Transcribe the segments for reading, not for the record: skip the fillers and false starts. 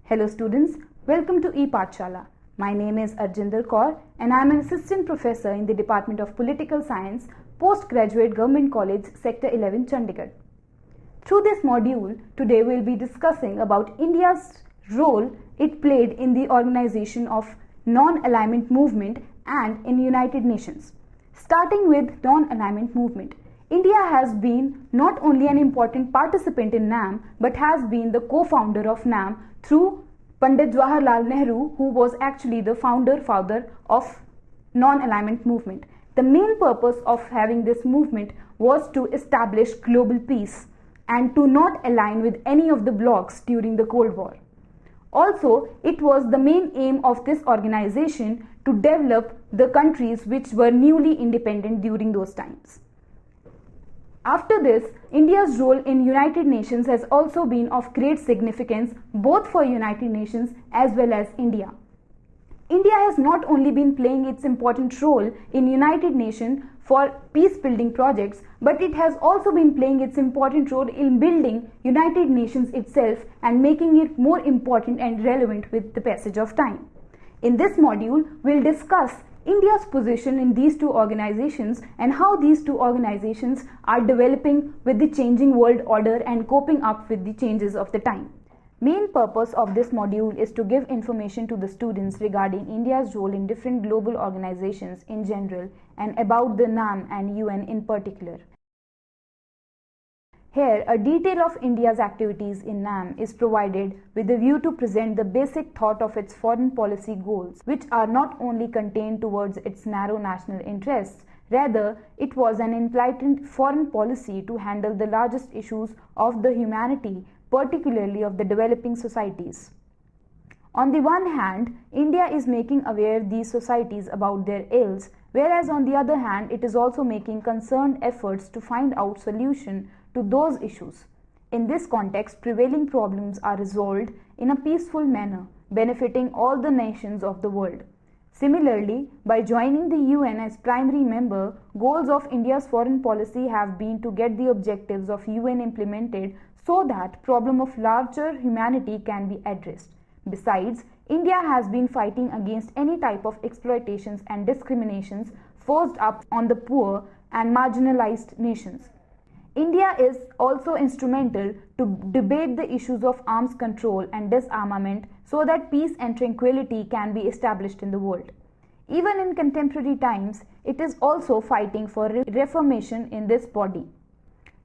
Hello students, welcome to ePathshala. My name is Arjinder Kaur and I am an assistant professor in the Department of Political Science, Postgraduate Government College, Sector 11, Chandigarh. Through this module, today we will be discussing about India's role it played in the organization of non-alignment movement and in United Nations. Starting with non-alignment movement. India has been not only an important participant in NAM but has been the co-founder of NAM through Pandit Jawaharlal Nehru, who was actually the father of non-alignment movement. The main purpose of having this movement was to establish global peace and to not align with any of the blocs during the Cold War. Also, it was the main aim of this organization to develop the countries which were newly independent during those times. After this, India's role in United Nations has also been of great significance both for United Nations as well as India. India has not only been playing its important role in United Nations for peace building projects, but it has also been playing its important role in building United Nations itself and making it more important and relevant with the passage of time. In this module, we'll discuss India's position in these two organizations and how these two organizations are developing with the changing world order and coping up with the changes of the time. Main purpose of this module is to give information to the students regarding India's role in different global organizations in general and about the NAM and UN in particular. Here, a detail of India's activities in NAM is provided with a view to present the basic thought of its foreign policy goals, which are not only contained towards its narrow national interests, rather it was an enlightened foreign policy to handle the largest issues of the humanity, particularly of the developing societies. On the one hand, India is making aware these societies about their ills, whereas on the other hand, it is also making concerned efforts to find out solution to those issues. In this context, prevailing problems are resolved in a peaceful manner, benefiting all the nations of the world. Similarly, by joining the UN as primary member, goals of India's foreign policy have been to get the objectives of UN implemented so that problem of larger humanity can be addressed. Besides, India has been fighting against any type of exploitations and discriminations forced up on the poor and marginalized nations. India is also instrumental to debate the issues of arms control and disarmament so that peace and tranquility can be established in the world. Even in contemporary times, it is also fighting for reformation in this body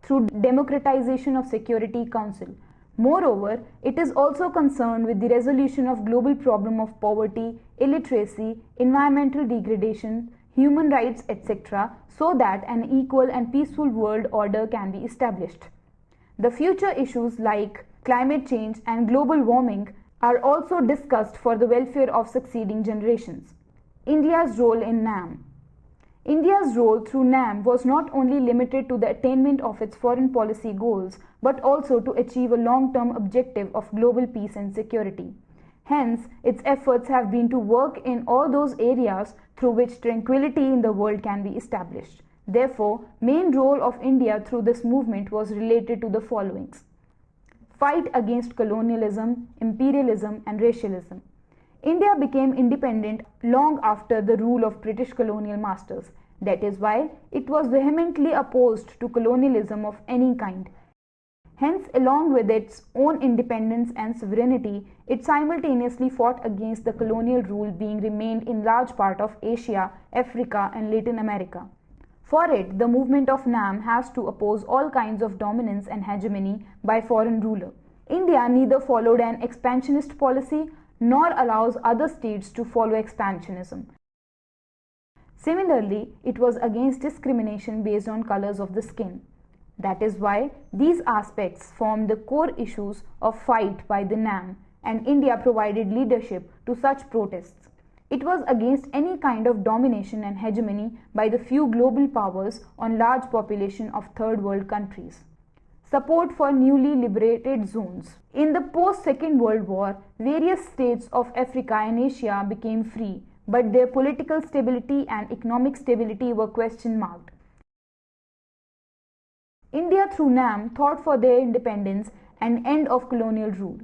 through democratization of Security Council. Moreover, it is also concerned with the resolution of global problem of poverty, illiteracy, environmental degradation, human rights, etc., so that an equal and peaceful world order can be established. The future issues like climate change and global warming are also discussed for the welfare of succeeding generations. India's role in NAM. India's role through NAM was not only limited to the attainment of its foreign policy goals, but also to achieve a long-term objective of global peace and security. Hence, its efforts have been to work in all those areas through which tranquility in the world can be established. Therefore, main role of India through this movement was related to the followings: fight against colonialism, imperialism and racialism. India became independent long after the rule of British colonial masters. That is why it was vehemently opposed to colonialism of any kind. Hence, along with its own independence and sovereignty, it simultaneously fought against the colonial rule being remained in large part of Asia, Africa and Latin America. For it, the movement of NAM has to oppose all kinds of dominance and hegemony by foreign ruler. India neither followed an expansionist policy nor allows other states to follow expansionism. Similarly, it was against discrimination based on colors of the skin. That is why these aspects form the core issues of fight by the NAM, and India provided leadership to such protests. It was against any kind of domination and hegemony by the few global powers on large population of third world countries. Support for newly liberated zones. In the post-Second World War, various states of Africa and Asia became free, but their political stability and economic stability were question marked. India through NAM fought for their independence and end of colonial rule.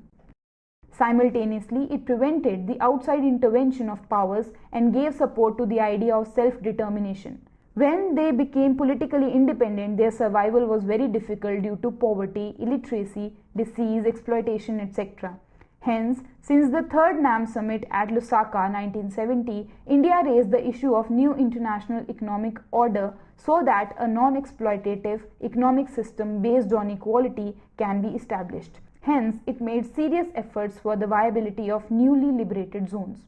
Simultaneously, it prevented the outside intervention of powers and gave support to the idea of self-determination. When they became politically independent, their survival was very difficult due to poverty, illiteracy, disease, exploitation, etc. Hence, since the third NAM summit at Lusaka 1970, India raised the issue of new international economic order so that a non-exploitative economic system based on equality can be established. Hence, it made serious efforts for the viability of newly liberated zones.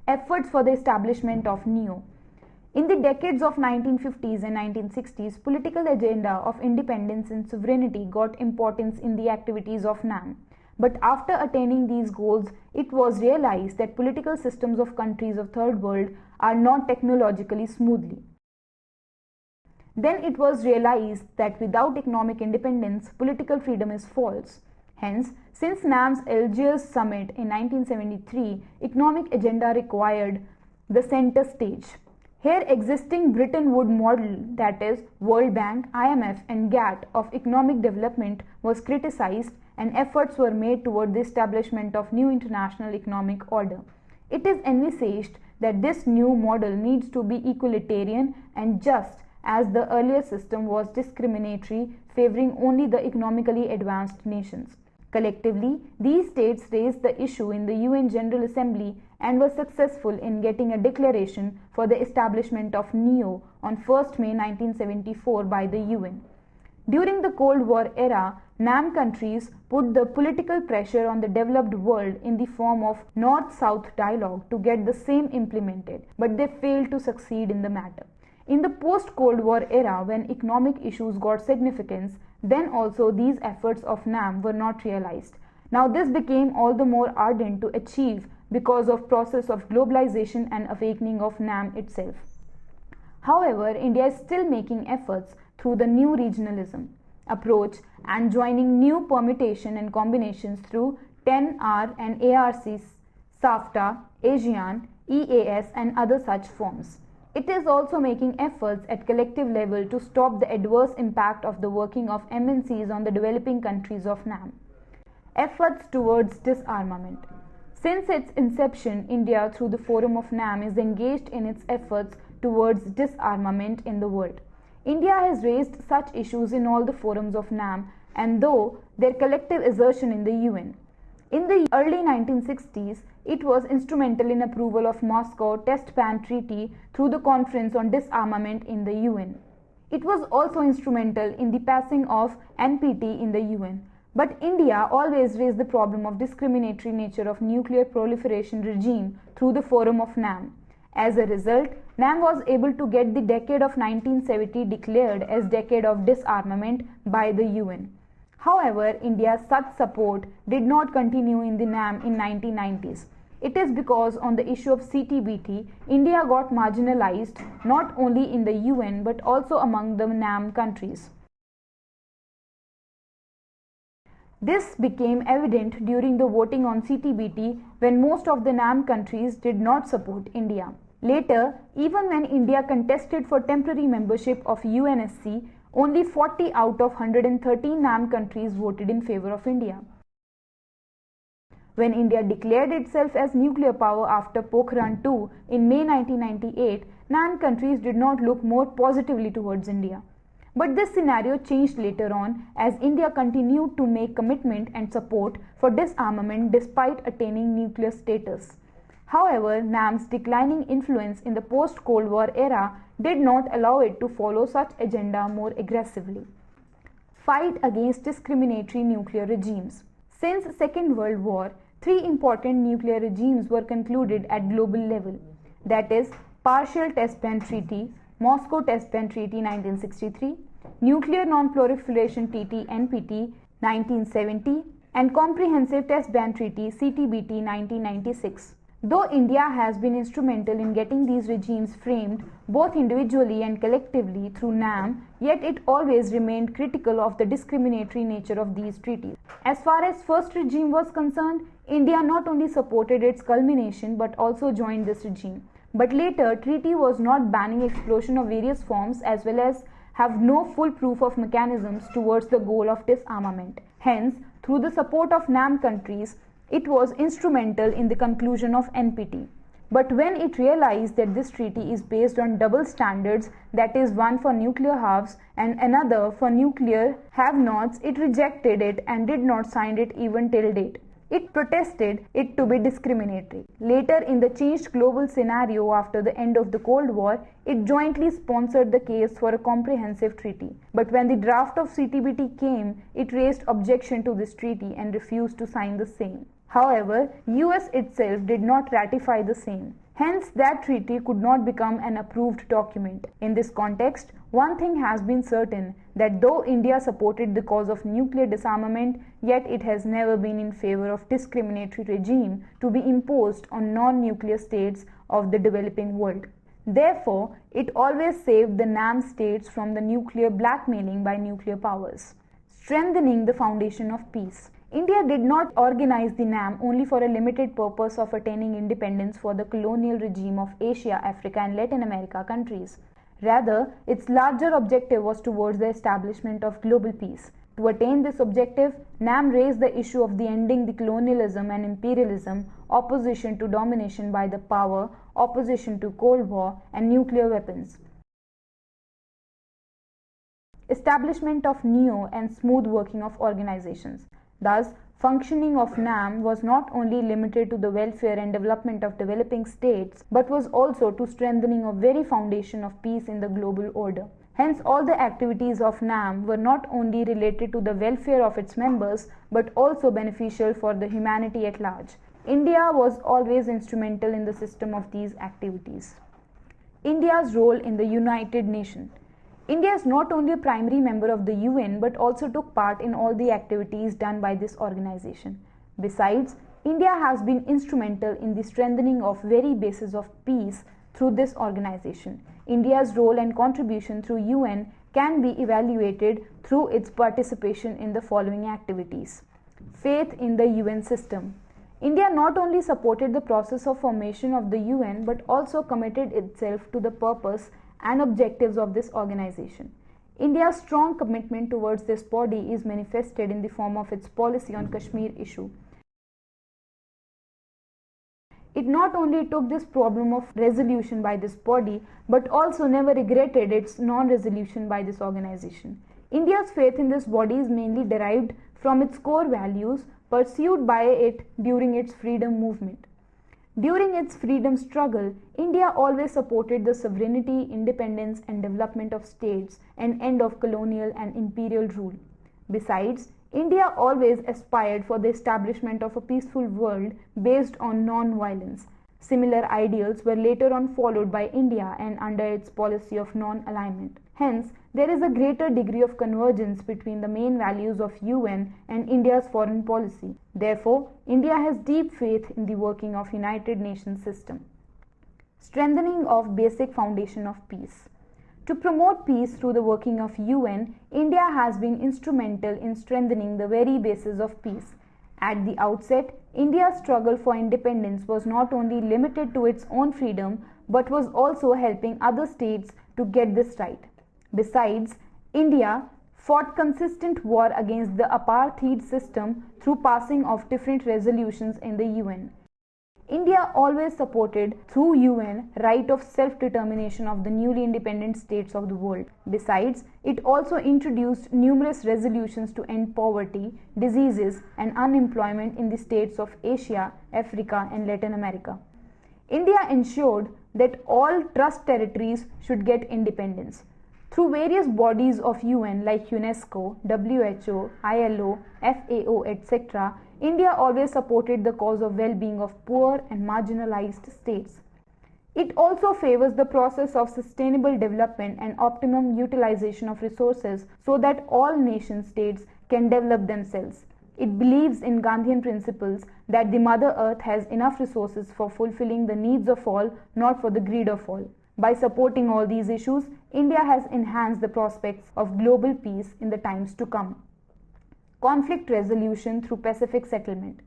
Efforts for the establishment of NEO. In the decades of 1950s and 1960s, political agenda of independence and sovereignty got importance in the activities of NAM. But after attaining these goals, it was realized that political systems of countries of third world are not technologically smoothly. Then it was realized that without economic independence, political freedom is false. Hence, since NAM's Algiers summit in 1973, economic agenda required the center stage. Here, existing Bretton Woods model, that is, World Bank, IMF and GATT of economic development was criticized and efforts were made toward the establishment of new international economic order. It is envisaged that this new model needs to be equalitarian and just, as the earlier system was discriminatory, favoring only the economically advanced nations. Collectively, these states raised the issue in the UN General Assembly and were successful in getting a declaration for the establishment of NEO on 1st May 1974 by the UN. During the Cold War era, NAM countries put the political pressure on the developed world in the form of North-South dialogue to get the same implemented, but they failed to succeed in the matter. In the post-Cold War era, when economic issues got significance, then also these efforts of NAM were not realized. Now this became all the more ardent to achieve because of process of globalization and awakening of NAM itself. However, India is still making efforts through the new regionalism approach and joining new permutation and combinations through 10R and ARC, SAFTA, ASEAN, EAS and other such forms. It is also making efforts at collective level to stop the adverse impact of the working of MNCs on the developing countries of NAM. Efforts towards disarmament. Since its inception, India through the Forum of NAM is engaged in its efforts towards disarmament in the world. India has raised such issues in all the forums of NAM and though their collective assertion in the UN. In the early 1960s, it was instrumental in approval of Moscow Test Ban Treaty through the Conference on Disarmament in the UN. It was also instrumental in the passing of NPT in the UN. But India always raised the problem of discriminatory nature of nuclear proliferation regime through the Forum of NAM. As a result, NAM was able to get the decade of 1970 declared as Decade of Disarmament by the UN. However, India's such support did not continue in the NAM in 1990s. It is because on the issue of CTBT, India got marginalized not only in the UN but also among the NAM countries. This became evident during the voting on CTBT when most of the NAM countries did not support India. Later, even when India contested for temporary membership of UNSC, only 40 out of 113 NAM countries voted in favor of India. When India declared itself as nuclear power after Pokhran II in May 1998, NAM countries did not look more positively towards India. But this scenario changed later on as India continued to make commitment and support for disarmament despite attaining nuclear status. However, NAM's declining influence in the post-Cold War era did not allow it to follow such agenda more aggressively. Fight against discriminatory nuclear regimes. Since Second World War, 3 important nuclear regimes were concluded at global level, that is, Partial Test Ban Treaty, Moscow Test Ban Treaty 1963, Nuclear Non-Proliferation Treaty NPT 1970, and Comprehensive Test Ban Treaty CTBT 1996. Though India has been instrumental in getting these regimes framed both individually and collectively through NAM, yet it always remained critical of the discriminatory nature of these treaties. As far as first regime was concerned, India not only supported its culmination but also joined this regime. But later, treaty was not banning explosion of various forms as well as have no full proof of mechanisms towards the goal of disarmament. Hence, through the support of NAM countries, It was instrumental in the conclusion of NPT. But when it realized that this treaty is based on double standards, that is, one for nuclear halves and another for nuclear have-nots, it rejected it and did not sign it even till date. It protested it to be discriminatory. Later, in the changed global scenario after the end of the Cold War, it jointly sponsored the case for a comprehensive treaty. But when the draft of CTBT came, it raised objection to this treaty and refused to sign the same. However, US itself did not ratify the same. Hence, that treaty could not become an approved document. In this context, one thing has been certain, that though India supported the cause of nuclear disarmament, yet it has never been in favor of discriminatory regime to be imposed on non-nuclear states of the developing world. Therefore, it always saved the NAM states from the nuclear blackmailing by nuclear powers. Strengthening the foundation of peace. India did not organize the NAM only for a limited purpose of attaining independence for the colonial regime of Asia, Africa, and Latin America countries. Rather, its larger objective was towards the establishment of global peace. To attain this objective, NAM raised the issue of the ending the colonialism and imperialism, opposition to domination by the power, opposition to Cold War, and nuclear weapons. Establishment of NEO and smooth working of organizations. Thus, functioning of NAM was not only limited to the welfare and development of developing states, but was also to strengthening of very foundation of peace in the global order. Hence, all the activities of NAM were not only related to the welfare of its members, but also beneficial for the humanity at large. India was always instrumental in the system of these activities. India's role in the United Nations. India is not only a primary member of the UN but also took part in all the activities done by this organization. Besides, India has been instrumental in the strengthening of very bases of peace through this organization. India's role and contribution through UN can be evaluated through its participation in the following activities. Faith in the UN system. India not only supported the process of formation of the UN but also committed itself to the purpose and objectives of this organization. India's strong commitment towards this body is manifested in the form of its policy on Kashmir issue. It not only took this problem of resolution by this body, but also never regretted its non-resolution by this organization. India's faith in this body is mainly derived from its core values pursued by it during its freedom movement. During its freedom struggle, India always supported the sovereignty, independence, and development of states and end of colonial and imperial rule. Besides, India always aspired for the establishment of a peaceful world based on non-violence. Similar ideals were later on followed by India and under its policy of non-alignment. Hence, there is a greater degree of convergence between the main values of UN and India's foreign policy. Therefore, India has deep faith in the working of United Nations system. Strengthening of basic foundation of peace. To promote peace through the working of UN, India has been instrumental in strengthening the very basis of peace. At the outset, India's struggle for independence was not only limited to its own freedom, but was also helping other states to get this right. Besides, India fought consistent war against the apartheid system through passing of different resolutions in the UN. India always supported through UN right of self-determination of the newly independent states of the world. Besides, it also introduced numerous resolutions to end poverty, diseases and unemployment in the states of Asia, Africa and Latin America. India ensured that all trust territories should get independence. Through various bodies of UN like UNESCO, WHO, ILO, FAO, etc., India always supported the cause of well-being of poor and marginalized states. It also favors the process of sustainable development and optimum utilization of resources so that all nation states can develop themselves. It believes in Gandhian principles that the Mother Earth has enough resources for fulfilling the needs of all, not for the greed of all. By supporting all these issues, India has enhanced the prospects of global peace in the times to come. Conflict resolution through pacific settlement.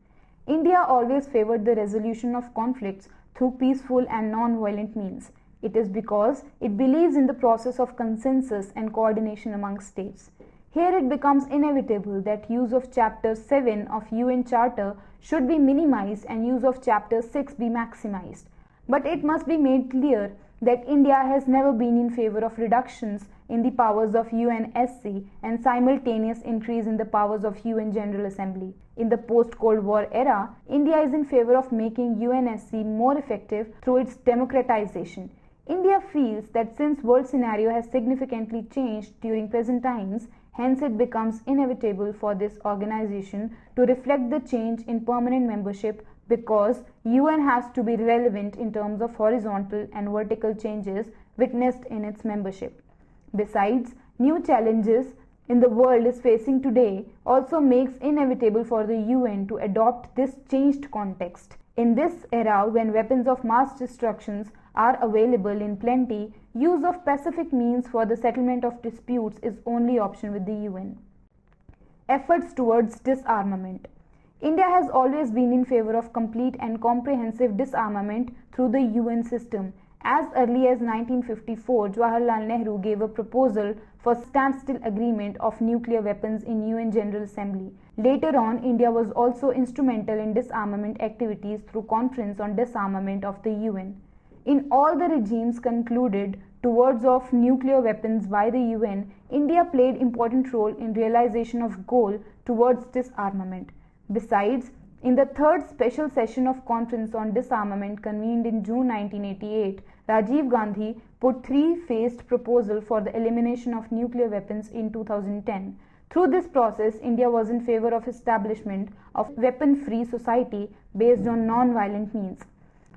India always favored the resolution of conflicts through peaceful and non-violent means. It is because it believes in the process of consensus and coordination among states. Here it becomes inevitable that use of Chapter 7 of UN Charter should be minimized and use of Chapter 6 be maximized. But it must be made clear that India has never been in favor of reductions in the powers of UNSC and simultaneous increase in the powers of UN General Assembly. In the post-Cold War era, India is in favor of making UNSC more effective through its democratization. India feels that since world scenario has significantly changed during present times, hence it becomes inevitable for this organization to reflect the change in permanent membership because UN has to be relevant in terms of horizontal and vertical changes witnessed in its membership. Besides, new challenges in the world is facing today also makes inevitable for the UN to adopt this changed context. In this era, when weapons of mass destruction are available in plenty, use of pacific means for the settlement of disputes is only option with the UN. Efforts towards disarmament. India has always been in favor of complete and comprehensive disarmament through the UN system. As early as 1954, Jawaharlal Nehru gave a proposal for standstill agreement of nuclear weapons in UN General Assembly. Later on, India was also instrumental in disarmament activities through Conference on Disarmament of the UN. In all the regimes concluded towards of nuclear weapons by the UN, India played important role in realization of goal towards disarmament. Besides, in the third special session of Conference on Disarmament convened in June 1988, Rajiv Gandhi put three-phased proposal for the elimination of nuclear weapons in 2010. Through this process, India was in favor of establishment of weapon-free society based on non-violent means.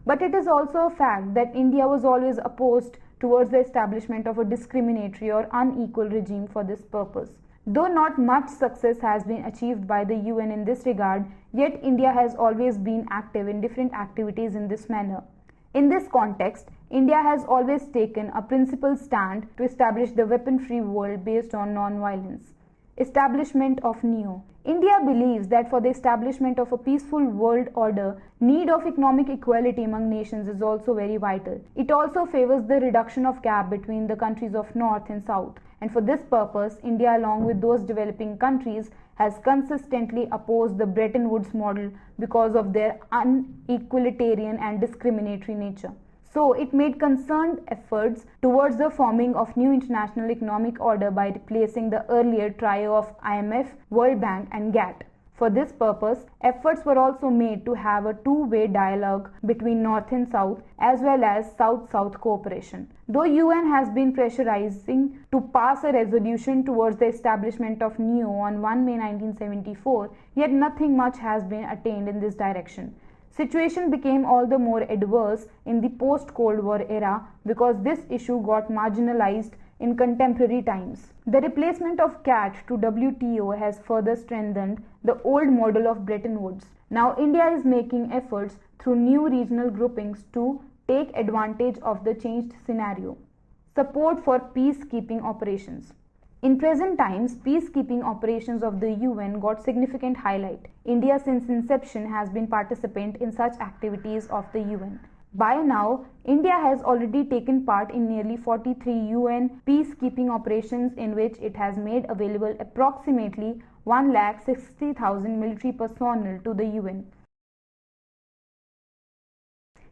But it is also a fact that India was always opposed towards the establishment of a discriminatory or unequal regime for this purpose. Though not much success has been achieved by the UN in this regard, yet India has always been active in different activities in this manner. In this context, India has always taken a principled stand to establish the weapon-free world based on non-violence. Establishment of NEO. India believes that for the establishment of a peaceful world order, need of economic equality among nations is also very vital. It also favors the reduction of gap between the countries of North and South. And for this purpose, India, along with those developing countries, has consistently opposed the Bretton Woods model because of their unequalitarian and discriminatory nature. So, it made concerned efforts towards the forming of new international economic order by replacing the earlier trio of IMF, World Bank and GATT. For this purpose, efforts were also made to have a two-way dialogue between North and South as well as South-South cooperation. Though UN has been pressurizing to pass a resolution towards the establishment of NEO on 1 May 1974, yet nothing much has been attained in this direction. Situation became all the more adverse in the post-Cold War era because this issue got marginalized in contemporary times. The replacement of GATT to WTO has further strengthened the old model of Bretton Woods. Now India is making efforts through new regional groupings to take advantage of the changed scenario. Support for peacekeeping operations. In present times, peacekeeping operations of the UN got significant highlight. India since inception has been participant in such activities of the UN. By now, India has already taken part in nearly 43 UN peacekeeping operations in which it has made available approximately 1,60,000 military personnel to the UN.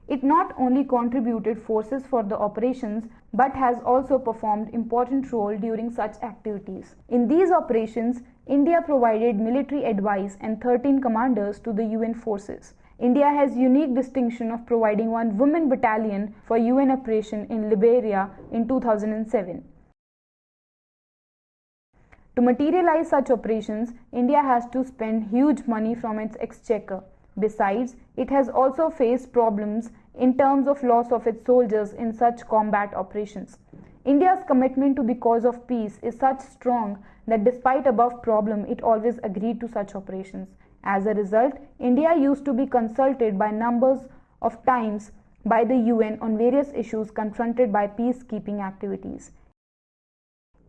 It not only contributed forces for the operations but has also performed important role during such activities. In these operations, India provided military advice and 13 commanders to the UN forces. India has unique distinction of providing one women battalion for UN operation in Liberia in 2007. To materialize such operations, India has to spend huge money from its exchequer. Besides, it has also faced problems in terms of loss of its soldiers in such combat operations. India's commitment to the cause of peace is such strong that despite above problem, it always agreed to such operations. As a result, India used to be consulted by numbers of times by the UN on various issues confronted by peacekeeping activities.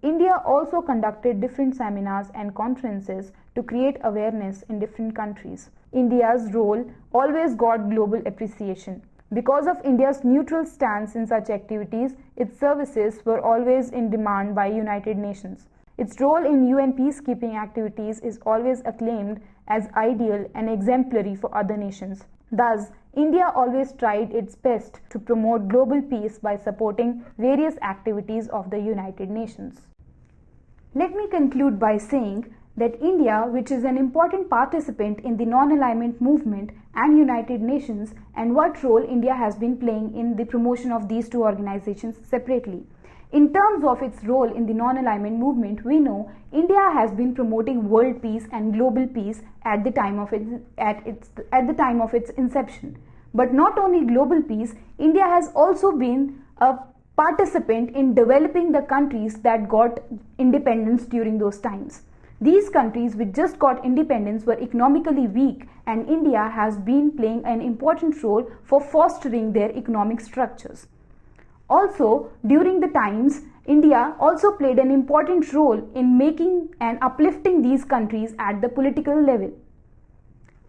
India also conducted different seminars and conferences to create awareness in different countries. India's role always got global appreciation. Because of India's neutral stance in such activities, its services were always in demand by United Nations. Its role in UN peacekeeping activities is always acclaimed as ideal and exemplary for other nations. Thus, India always tried its best to promote global peace by supporting various activities of the United Nations. Let me conclude by saying that India, which is an important participant in the non-alignment movement and United Nations, and what role India has been playing in the promotion of these two organizations separately. In terms of its role in the non-alignment movement, we know India has been promoting world peace and global peace at the time of its inception. But not only global peace, India has also been a participant in developing the countries that got independence during those times. These countries which just got independence were economically weak, and India has been playing an important role for fostering their economic structures. Also, during the times, India also played an important role in making and uplifting these countries at the political level.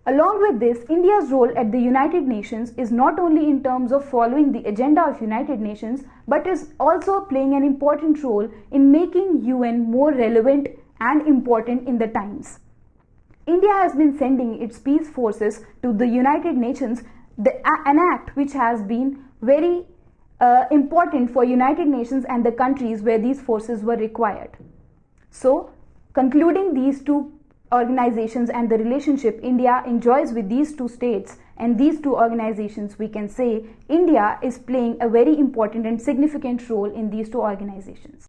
Along with this, India's role at the United Nations is not only in terms of following the agenda of United Nations, but is also playing an important role in making UN more relevant and important in the times. India has been sending its peace forces to the United Nations, an act which has been very important for United Nations and the countries where these forces were required. So, concluding these two organizations and the relationship India enjoys with these two states and these two organizations, we can say India is playing a very important and significant role in these two organizations.